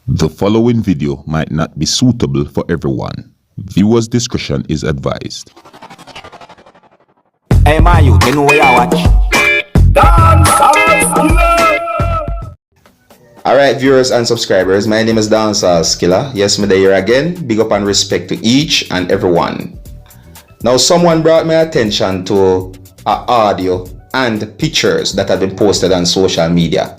The following video might not be suitable for everyone. Viewers' discretion is advised. Hey man, you know where I watch. Dancehall skilla. Alright viewers and subscribers, my name is Dancehall skilla. Yes, me here again. Big up and respect to each and everyone. Now someone brought my attention to audio and pictures that have been posted on social media.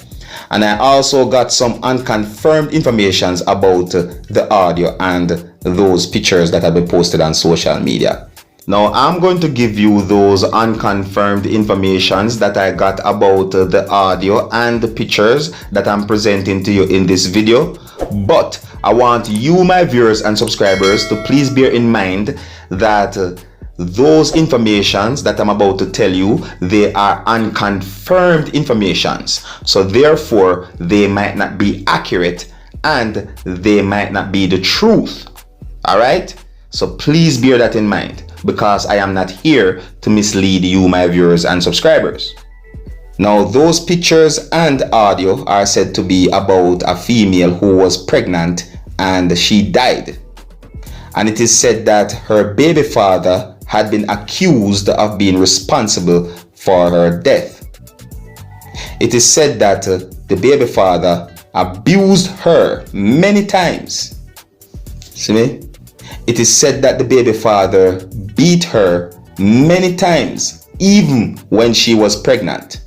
And I also got some unconfirmed information about the audio and those pictures that have been posted on social media. Now I'm going to give you those unconfirmed informations that I got about the audio and the pictures that I'm presenting to you in this video. But I want you, my viewers and subscribers, to please bear in mind that those informations that I'm about to tell you, they are unconfirmed informations. So therefore, they might not be accurate and they might not be the truth. All right? So please bear that in mind, because I am not here to mislead you, my viewers and subscribers. Now, those pictures and audio are said to be about a female who was pregnant and she died. And it is said that her baby father had been accused of being responsible for her death. It is said that the baby father abused her many times. See me? It is said that the baby father beat her many times, even when she was pregnant.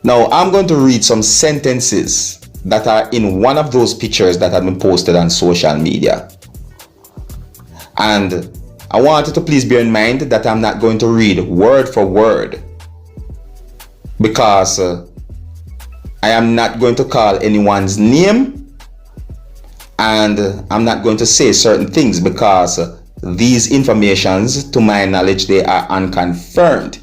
Now, I'm going to read some sentences that are in one of those pictures that have been posted on social media. And I want you to please bear in mind that I'm not going to read word for word, because I am not going to call anyone's name, and I'm not going to say certain things because these informations, to my knowledge, they are unconfirmed.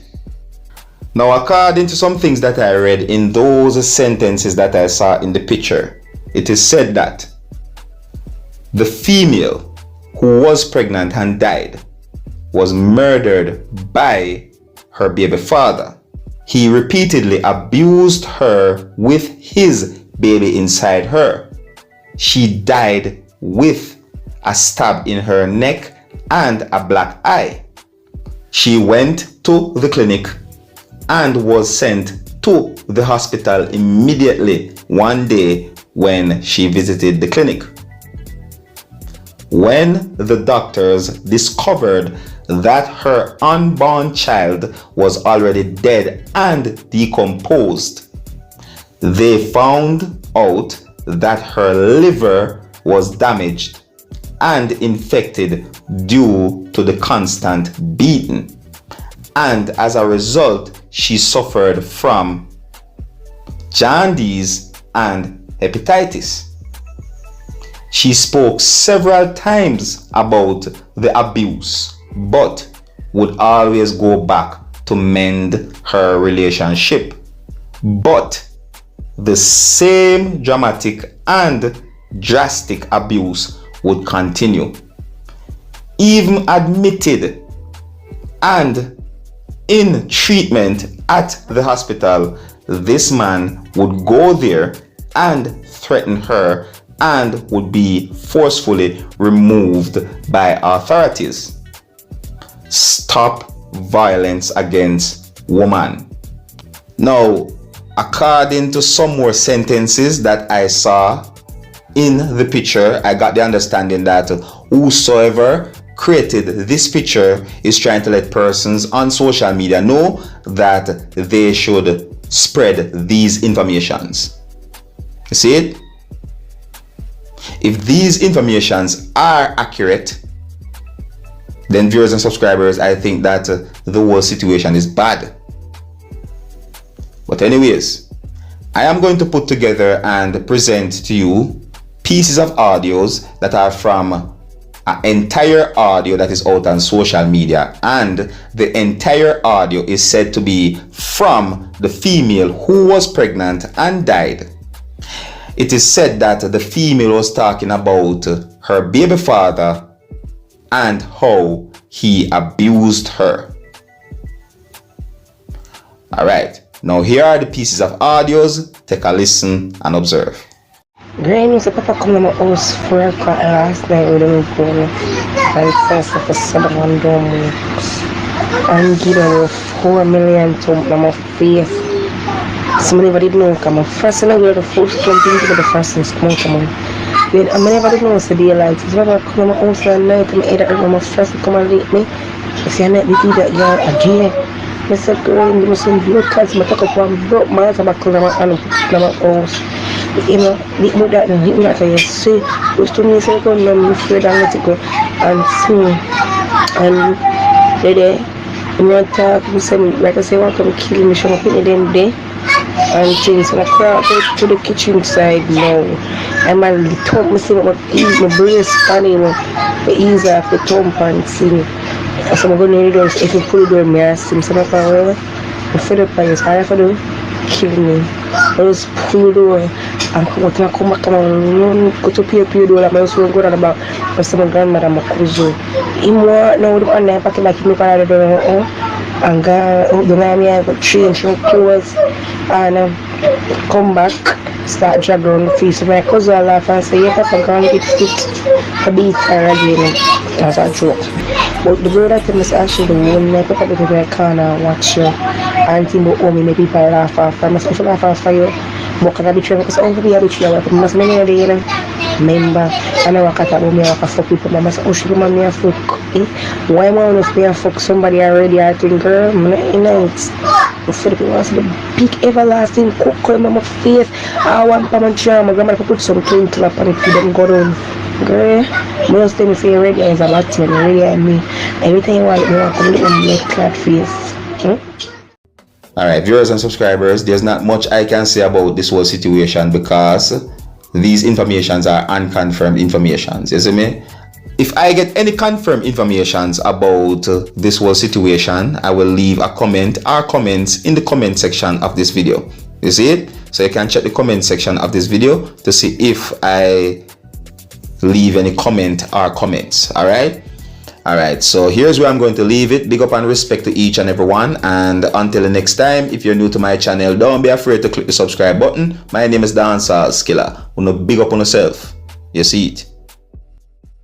Now, according to some things that I read in those sentences that I saw in the picture, it is said that the female who was pregnant and died was murdered by her baby father. He repeatedly abused her with his baby inside her. She died with a stab in her neck and a black eye. She went to the clinic and was sent to the hospital immediately one day when she visited the clinic. When the doctors discovered that her unborn child was already dead and decomposed, they found out that her liver was damaged and infected due to the constant beating. And as a result, she suffered from jaundice and hepatitis. She spoke several times about the abuse, but would always go back to mend her relationship. But the same dramatic and drastic abuse would continue. Even admitted and in treatment at the hospital, this man would go there and threaten her and would be forcefully removed by authorities. Stop violence against women. Now, according to some more sentences that I saw in the picture, I got the understanding that whosoever created this picture is trying to let persons on social media know that they should spread these informations. You see it? If these informations are accurate, then viewers and subscribers, I think that the whole situation is bad. But anyways, I am going to put together and present to you pieces of audios that are from an entire audio that is out on social media, and the entire audio is said to be from the female who was pregnant and died. It is said that the female was talking about her baby father and how he abused her. Alright, now here are the pieces of audios. Take a listen and observe. Granny used to papa come to my house for a car last night with him phone and first of a 7 weeks and give them 4 million to my face. Somebody never did know come on. First I go to the first jumping to the first and come on. Then I never did know to be like it's never come to my house and night to my head and my first come and meet me. If you not did that girl again. I said girl you must blood clots I took up one broke my hands back to my hand to my house. You know, the that and hit me that I see was to me say go no me afraid and let it go and see and they you want to talk me say like I say want to kill me show up in them day and things and I crawl out to the kitchen side now and my thump me see what ease my brace funny the ease off the thump and see so I'm going to read those if you pull the door me I see some of our I fed up by his I for do kill me I just pull the door and come back and run go to pay door like my husband go down about but some grandmother my cousin him want now the online pack like him para the door and go the man I got change my clothes and come back start drag around the face so my cousin laugh and say yeah papa gonna get fixed to beat her again as a joke but the brother tell me actually the one my papa go to the corner watch you and think about how many people laugh after I must laugh after you but can I be true because I'm going to be a but must many of the member and I work at home I work fuck people I must she man me a fuck why am I honest me a fuck somebody already I think girl I'm not in it for the people wants the big everlasting cook on my face I want my jam my grandma put some clean clap on it for them go down girl most time say ready is a lot man ready and me every time you want me I come to make clap face Alright, viewers and subscribers, there's not much I can say about this whole situation because these informations are unconfirmed informations. You see me? If I get any confirmed informations about this whole situation, I will leave a comment or comments in the comment section of this video. You see it? So you can check the comment section of this video to see if I leave any comment or comments. Alright, so here's where I'm going to leave it. Big up and respect to each and every one. And until the next time, if you're new to my channel, don't be afraid to click the subscribe button. My name is Dancehall Skilla. Big up on yourself. You see it.